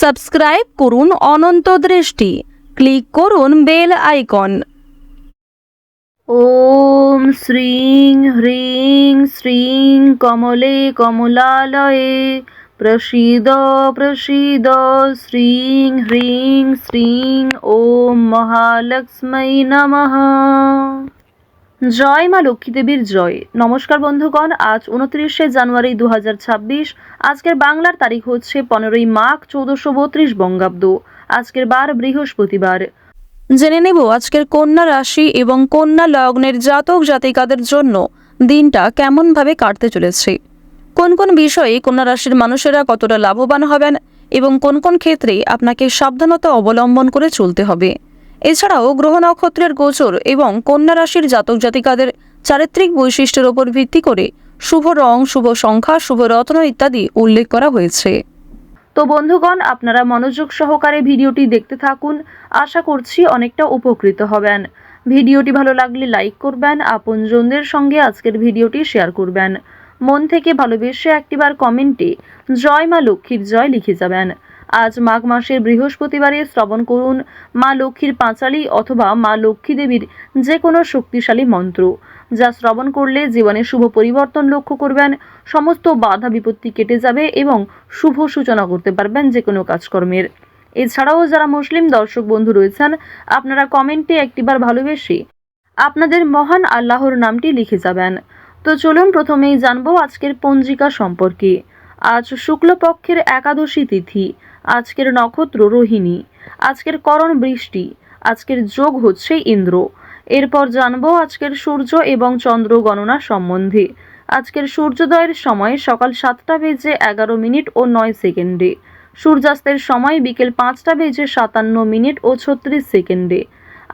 Subscribe করুন অনন্ত দৃষ্টি, click করুন বেল আইকন। ওম শ্রীং হ্রিং শ্রীং কমলে কমলালয়ে প্রসীদ প্রসীদ শ্রীং হ্রিং শ্রীং ওম মহালক্ষ্মী নমঃ। জয় মা লক্ষ্মী দেবীর জয়। নমস্কার বন্ধুগণ, আজ 29শে জানুয়ারি 2026। আজকের বাংলার তারিখ হচ্ছে 15ই মাঘ 1432 বঙ্গাব্দ। আজকের বার বৃহস্পতিবার। জেনে নেব আজকের কন্যা রাশি এবং কন্যা লগ্নের জাতক জাতিকাদের জন্য দিনটা কেমনভাবে কাটতে চলেছে, কোন কোন বিষয়ে কন্যা রাশির মানুষেরা কতটা লাভবান হবেন এবং কোন কোন ক্ষেত্রে আপনাকে সাবধানতা অবলম্বন করে চলতে হবে। এছাড়াও গ্রহ নক্ষত্রের গোচর এবং কন্যা রাশির জাতক জাতিকাদের চারিত্রিক বৈশিষ্ট্যের উপর ভিত্তি করে শুভ রং, শুভ সংখ্যা, শুভ রত্ন ইত্যাদি উল্লেখ করা হয়েছে। তো বন্ধুগণ, আপনারা মনোযোগ সহকারে ভিডিওটি দেখতে থাকুন। আশা করছি অনেকটা উপকৃত হবেন। ভিডিওটি ভালো লাগলে লাইক করবেন, আপনজনদের সঙ্গে আজকের ভিডিওটি শেয়ার করবেন। মন থেকে ভালোবেসে একটিবার কমেন্টে জয় মা লক্ষ্মীর জয় লিখে যাবেন। আজ মাঘ মাসের বৃহস্পতিবারে শ্রবণ করুন মা লক্ষ্মীর পাঁচালী অথবা মা লক্ষ্মী দেবীর যে কোনো শক্তিশালী মন্ত্র, যা শ্রবণ করলে জীবনে শুভ পরিবর্তন লক্ষ্য করবেন। সমস্ত বাধা বিপত্তি কেটে যাবে এবং শুভ সূচনা করতে পারবেন যে কোনো কাজকর্মের। এছাড়াও যারা মুসলিম দর্শক বন্ধু রয়েছেন, আপনারা কমেন্টে একটিবার ভালোবেসে আপনাদের মহান আল্লাহর নামটি লিখে যাবেন। তো চলুন প্রথমেই জানবো আজকের পঞ্জিকা সম্পর্কে। আজ শুক্লপক্ষের একাদশী তিথি। আজকের নক্ষত্র রোহিণী। আজকের করণ বৃষ্টি। আজকের যোগ হচ্ছে ইন্দ্র। এরপর জানবো আজকের সূর্য এবং চন্দ্র গণনা সম্বন্ধে। আজকের সূর্যোদয়ের সময় সকাল 7টা বেজে 11 মিনিট ও 9 সেকেন্ডে। সূর্যাস্তের সময় বিকেল 5টা বেজে 57 মিনিট ও 36 সেকেন্ডে।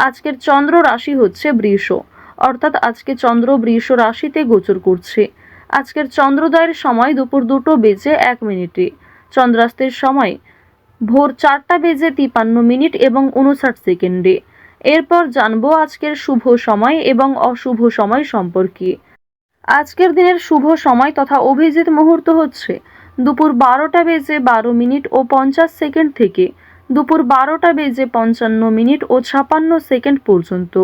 আজকের চন্দ্র রাশি হচ্ছে বৃষ, অর্থাৎ আজকে চন্দ্র বৃষ রাশিতে গোচর করছে। আজকের চন্দ্রোদয়ের সময় দুপুর 2টো বেজে 1 মিনিটে। চন্দ্রাস্তের সময় ভোর 4টা বেজে 53 মিনিট এবং 59 সেকেন্ডে। এরপর জানবো আজকের শুভ সময় এবং অশুভ সময় সম্পর্কে। আজকের দিনের শুভ সময় তথা অভিজিৎ মুহূর্ত হচ্ছে দুপুর 12টা বেজে 12 মিনিট ও 50 সেকেন্ড থেকে দুপুর 12টা বেজে 55 মিনিট ও 56 সেকেন্ড পর্যন্ত।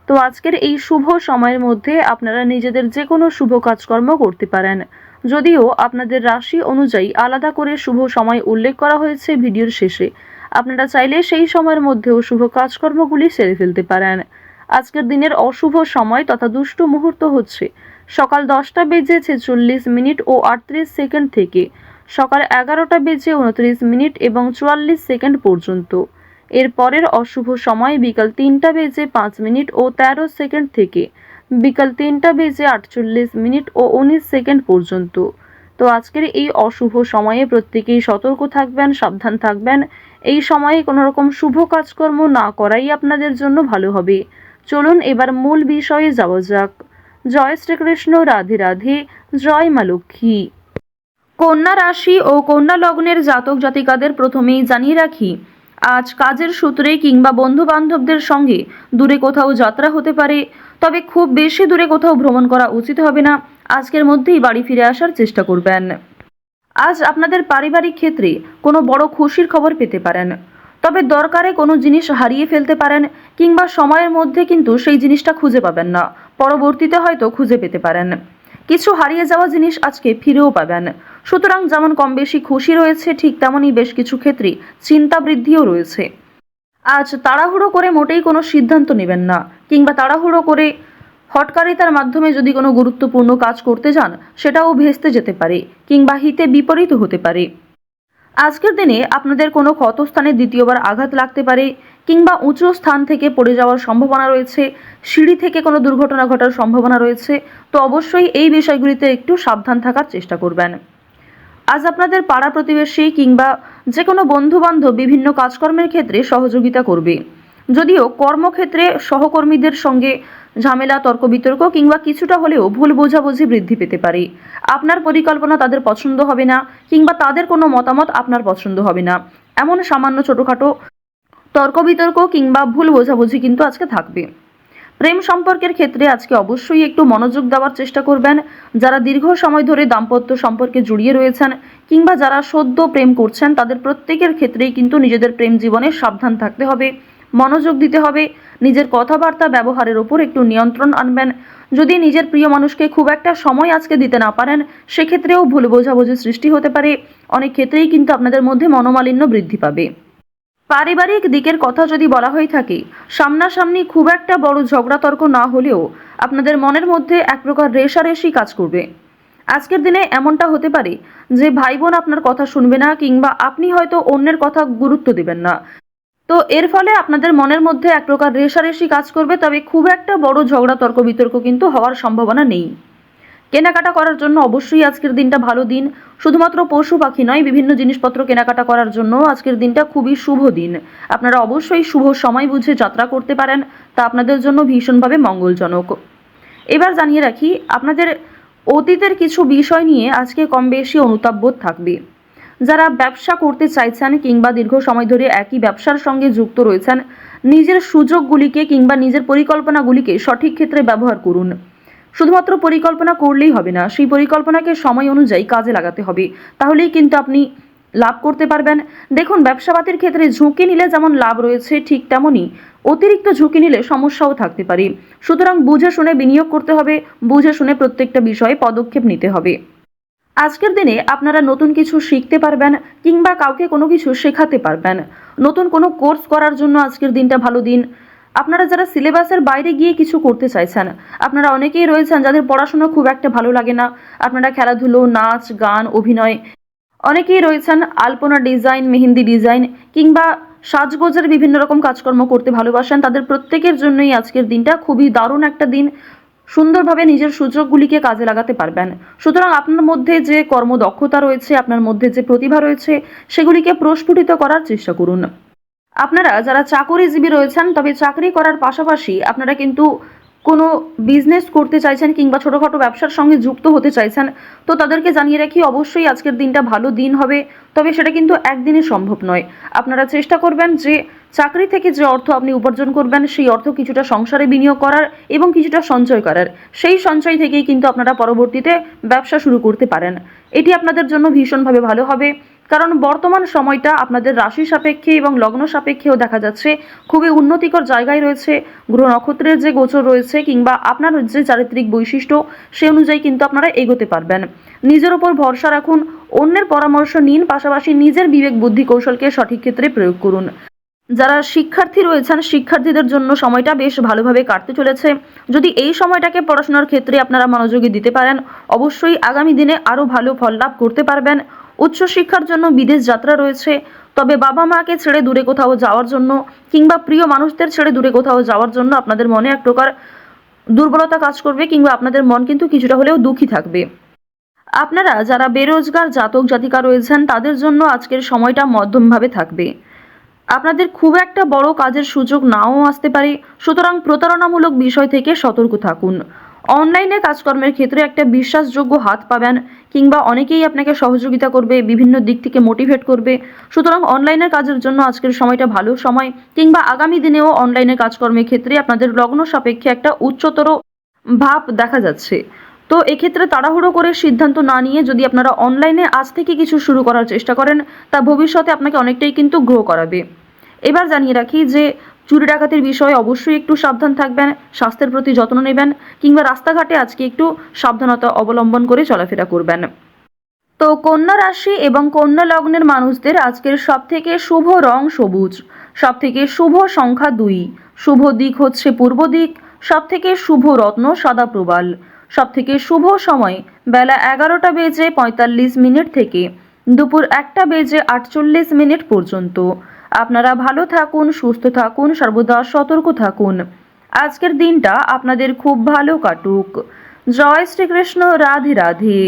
তো আজকের এই শুভ সময়ের মধ্যে আপনারা নিজেদের যে কোনো শুভ কাজকর্ম করতে পারেন, যদিও আপনাদের রাশি অনুযায়ী আলাদা করে শুভ সময় উল্লেখ করা হয়েছে ভিডিওর শেষে। আপনারা চাইলে সেই সময়ের মধ্যেও শুভ কাজকর্মগুলি সেরে ফেলতে পারেন। আজকের দিনের অশুভ সময় তথা দুষ্ট মুহূর্ত হচ্ছে সকাল 10টা বেজে 46 মিনিট ও 38 সেকেন্ড থেকে সকাল 11টা বেজে 29 মিনিট এবং 44 সেকেন্ড পর্যন্ত। এর পরের অশুভ সময় বিকাল 3টা বেজে 5 মিনিট ও 13 সেকেন্ড থেকে বিকাল 3টা বেজে 48 মিনিট ও 19 সেকেন্ড পর্যন্ত। তো আজকের এই অশুভ সময়ে প্রত্যেকেই সতর্ক থাকবেন, সাবধান থাকবেন। এই সময়ে কোনো রকম শুভ কাজকর্ম না করাই আপনাদের জন্য ভালো হবে। চলুন এবার মূল বিষয়ে যাওয়া যাক। জয় শ্রীকৃষ্ণ, রাধে রাধে, জয় মা লক্ষ্মী। কন্যা রাশি ও কন্যা লগ্নের জাতক জাতিকাদের প্রথমেই জানিয়ে রাখি, আজ কাজের সূত্রে কিংবা বন্ধু বান্ধবদের সঙ্গে দূরে কোথাও যাত্রা হতে পারে, তবে খুব বেশি দূরে কোথাও ভ্রমণ করা উচিত হবে না। আজকের মধ্যেই বাড়ি ফিরে আসার চেষ্টা করবেন। আজ আপনাদের পারিবারিক ক্ষেত্রে কোনো বড় খুশির খবর পেতে পারেন, তবে দরকারে কোনো জিনিস হারিয়ে ফেলতে পারেন কিংবা সময়ের মধ্যে কিন্তু সেই জিনিসটা খুঁজে পাবেন না, পরবর্তীতে হয়তো খুঁজে পেতে পারেন। কিছু হারিয়ে যাওয়া জিনিস আজকে ফিরেও পাবেন। সুতরাং যেমন কম বেশি খুশি রয়েছে, ঠিক তেমনই বেশ কিছু ক্ষেত্রে চিন্তা বৃদ্ধিও রয়েছে। আজ তাড়াহুড়ো করে মোটেই কোনো সিদ্ধান্ত নেবেন না, কিংবা তাড়াহুড়ো করে হঠকারিতার মাধ্যমে যদি কোনো গুরুত্বপূর্ণ কাজ করতে যান সেটাও ভেস্তে যেতে পারে কিংবা হিতে বিপরীত হতে পারে। আজকের দিনে আপনাদের কোনো ক্ষতস্থানে দ্বিতীয়বার আঘাত লাগতে পারে কিংবা উঁচু স্থান থেকে পড়ে যাওয়ার সম্ভাবনা রয়েছে, সিঁড়ি থেকে কোনো দুর্ঘটনা ঘটার সম্ভাবনা রয়েছে। তো অবশ্যই এই বিষয়গুলিতে একটু সাবধান থাকার চেষ্টা করবেন। আজ আপনাদের পাড়া প্রতিবেশী কিংবা যে কোনো বন্ধুবান্ধব বিভিন্ন কাজকর্মের ক্ষেত্রে সহযোগিতা করবে, যদিও কর্মক্ষেত্রে সহকর্মীদের সঙ্গে ঝামেলা, তর্ক বিতর্ক কিংবা কিছুটা হলেও ভুল বোঝাবুঝি বৃদ্ধি পেতে পারে। আপনার পরিকল্পনা তাদের পছন্দ হবে না কিংবা তাদের কোনো মতামত আপনার পছন্দ হবে না, এমন সামান্য ছোটোখাটো তর্ক বিতর্ক কিংবা ভুল বোঝাবুঝি কিন্তু আজকে থাকবে। প্রেম সম্পর্কের ক্ষেত্রে আজকে অবশ্যই একটু মনোযোগ দেওয়ার চেষ্টা করবেন। যারা দীর্ঘ সময় ধরে দাম্পত্য সম্পর্কে জড়িয়ে রয়েছেন কিংবা যারা সদ্য প্রেম করছেন তাদের প্রত্যেকের ক্ষেত্রেই কিন্তু নিজেদের প্রেম জীবনে সাবধান থাকতে হবে, মনোযোগ দিতে হবে, নিজের কথাবার্তা ব্যবহারের ওপর একটু নিয়ন্ত্রণ আনবেন। যদি নিজের প্রিয় মানুষকে খুব একটা সময় আজকে দিতে না পারেন সেক্ষেত্রেও ভুল বোঝাবুঝি সৃষ্টি হতে পারে। অনেক ক্ষেত্রেই কিন্তু আপনাদের মধ্যে মনোমালিন্য বৃদ্ধি পাবে। পারিবারিক দিকের কথা যদি বলা হয়ে থাকে, সামনাসামনি খুব একটা বড় ঝগড়া তর্ক না হলেও আপনাদের মনের মধ্যে এক প্রকার রেষারেষি কাজ করবে। আজকের দিনে এমনটা হতে পারে যে ভাই বোন আপনার কথা শুনবে না কিংবা আপনি হয়তো অন্যের কথা গুরুত্ব দিবেন না। তো এর ফলে আপনাদের মনের মধ্যে এক প্রকার রেষারেষি কাজ করবে, তবে খুব একটা বড় ঝগড়া তর্ক বিতর্ক কিন্তু হওয়ার সম্ভাবনা নেই। কেনাকাটা করার জন্য অবশ্যই আজকের দিনটা ভালো দিন। শুধুমাত্র পশু পাখি নয়, বিভিন্ন জিনিসপত্র কেনাকাটা করার জন্য আজকের দিনটা খুবই শুভ দিন। আপনারা অবশ্যই শুভ সময় বুঝে যাত্রা করতে পারেন, তা আপনাদের জন্য ভীষণভাবে মঙ্গলজনক। এবার জানিয়ে রাখি, আপনাদের অতীতের কিছু বিষয় নিয়ে আজকে কম বেশি অনুতাপ বোধ থাকবে। যারা ব্যবসা করতে চাইছেন কিংবা দীর্ঘ সময় ধরে একই ব্যবসার সঙ্গে যুক্ত রয়েছেন, নিজের সুযোগগুলিকে কিংবা নিজের পরিকল্পনাগুলিকে সঠিক ক্ষেত্রে ব্যবহার করুন। শুধুমাত্র পরিকল্পনা করলেই হবে না, সেই পরিকল্পনাকে সময় অনুযায়ী কাজে লাগাতে হবে, তাহলেই কিন্তু আপনি লাভ করতে পারবেন। দেখুন, ব্যবসাপাতির ক্ষেত্রে ঝুঁকি নিলে যেমন লাভ রয়েছে, ঠিক তেমনই অতিরিক্ত ঝুঁকি নিলে সমস্যাও থাকতে পারে। সুতরাং বুঝে শুনে বিনিয়োগ করতে হবে, বুঝে শুনে প্রত্যেকটা বিষয়ে পদক্ষেপ নিতে হবে। আজকের দিনে আপনারা নতুন কিছু শিখতে পারবেন কিংবা কাউকে কোনো কিছু শেখাতে পারবেন। নতুন কোনো কোর্স করার জন্য আজকের দিনটা ভালো দিন। আপনারা যারা সিলেবাসের বাইরে গিয়ে কিছু করতে চাইছেন, আপনারা অনেকেই রয়েছেন যাদের পড়াশোনা খুব একটা ভালো লাগে না, আপনারা খেলাধুলো, নাচ, গান, অভিনয়, অনেকেই রয়েছেন আলপনা ডিজাইন, মেহেন্দি ডিজাইন কিংবা সাজগোজের বিভিন্ন রকম কাজকর্ম করতে ভালোবাসেন, তাদের প্রত্যেকের জন্যই আজকের দিনটা খুবই দারুণ একটা দিন। সুন্দরভাবে নিজের সুযোগগুলিকে কাজে লাগাতে পারবেন। সুতরাং আপনার মধ্যে যে কর্মদক্ষতা রয়েছে, আপনার মধ্যে যে প্রতিভা রয়েছে, সেগুলিকে প্রস্ফুটিত করার চেষ্টা করুন। আপনারা যারা চাকরিজীবী রয়েছেন, তবে চাকরি করার পাশাপাশি আপনারা কিন্তু কোনো বিজনেস করতে চাইছেন কিংবা ছোটোখাটো ব্যবসার সঙ্গে যুক্ত হতে চাইছেন, তো তাদেরকে জানিয়ে রাখি অবশ্যই আজকের দিনটা ভালো দিন হবে, তবে সেটা কিন্তু একদিনে সম্ভব নয়। আপনারা চেষ্টা করবেন যে চাকরি থেকে যে অর্থ আপনি উপার্জন করবেন সেই অর্থ কিছুটা সংসারে বিনিয়োগ করার এবং কিছুটা সঞ্চয় করার। সেই সঞ্চয় থেকেই কিন্তু আপনারা পরবর্তীতে ব্যবসা শুরু করতে পারেন। এটি আপনাদের জন্য ভীষণভাবে ভালো হবে, কারণ বর্তমান সময়টা আপনাদের রাশি সাপেক্ষে এবং লগ্ন সাপেক্ষেও দেখা যাচ্ছে খুবই উন্নতিকর জায়গায় রয়েছে। গ্রহ নক্ষত্রের যে গোচর রয়েছে কিংবা আপনার যে চারিত্রিক বৈশিষ্ট্য, সে অনুযায়ী কিন্তু আপনারা এগোতে পারবেন। নিজের ওপর ভরসা রাখুন, অন্যের পরামর্শ নিন, পাশাপাশি নিজের বিবেক বুদ্ধি কৌশলকে সঠিক ক্ষেত্রে প্রয়োগ করুন। যারা শিক্ষার্থী রয়েছেন, শিক্ষার্থীদের জন্য সময়টা বেশ ভালোভাবে কাটতে চলেছে। যদি এই সময়টাকে পড়াশোনার ক্ষেত্রে আপনারা মনোযোগী দিতে পারেন, অবশ্যই আগামী দিনে আরও ভালো ফল লাভ করতে পারবেন। উচ্চশিক্ষার জন্য বিদেশ যাত্রা রয়েছে, তবে বাবা মাকে ছেড়ে দূরে কোথাও যাওয়ার জন্য কিংবা প্রিয় মানুষদের ছেড়ে দূরে কোথাও যাওয়ার জন্য আপনাদের মনে এক প্রকার দুর্বলতা কাজ করবে কিংবা আপনাদের মন কিন্তু কিছুটা হলেও দুঃখী থাকবে। আপনারা যারা বেরোজগার জাতক জাতিকা রয়েছেন, তাদের জন্য আজকের সময়টা মধ্যমভাবে থাকবে। আপনাদের খুব একটা বড় কাজের সুযোগ নাও আসতে পারে, সুতরাং প্রতারণামূলক বিষয় থেকে সতর্ক থাকুন। অনলাইনে কাজকর্মের ক্ষেত্রে একটা বিশ্বাসযোগ্য হাত পাবেন কিংবা অনেকেই আপনাকে সহযোগিতা করবে, বিভিন্ন দিক থেকে মোটিভেট করবে। সুতরাং অনলাইনের কাজের জন্য আজকের সময়টা ভালো সময়, কিংবা আগামী দিনেও অনলাইনে কাজকর্মের ক্ষেত্রে আপনাদের লগ্ন সাপেক্ষে একটা উচ্চতর ভাব দেখা যাচ্ছে। তো এক্ষেত্রে তাড়াহুড়ো করে সিদ্ধান্ত না নিয়ে যদি আপনারা অনলাইনে আজ থেকে কিছু শুরু করার চেষ্টা করেন, তা ভবিষ্যতে আপনাকে অনেকটাই কিন্তু গ্রো করাবে। এবার জানিয়ে রাখি যে চুরি ডাকাতির বিষয়ে অবশ্যই একটু সাবধান থাকবেন, স্বাস্থ্যের প্রতি যত্ন নেবেন কিংবা রাস্তাঘাটে আজকে একটু সাবধানতা অবলম্বন করে চলাফেরা করবেন। তো কন্যা রাশি এবং কন্যা লগ্নের মানুষদের আজকের সবথেকে শুভ রং সবুজ, সবথেকে শুভ সংখ্যা 2, শুভ দিক হচ্ছে পূর্ব দিক, সবথেকে শুভ রত্ন সাদা প্রবাল, সবথেকে শুভ সময় বেলা 11:45 থেকে দুপুর 1:48 পর্যন্ত। আপনারা ভালো থাকুন, সুস্থ থাকুন, সর্বদা সতর্ক থাকুন। আজকের দিনটা আপনাদের খুব ভালো কাটুক। জয় শ্রীকৃষ্ণ। রাধে রাধে।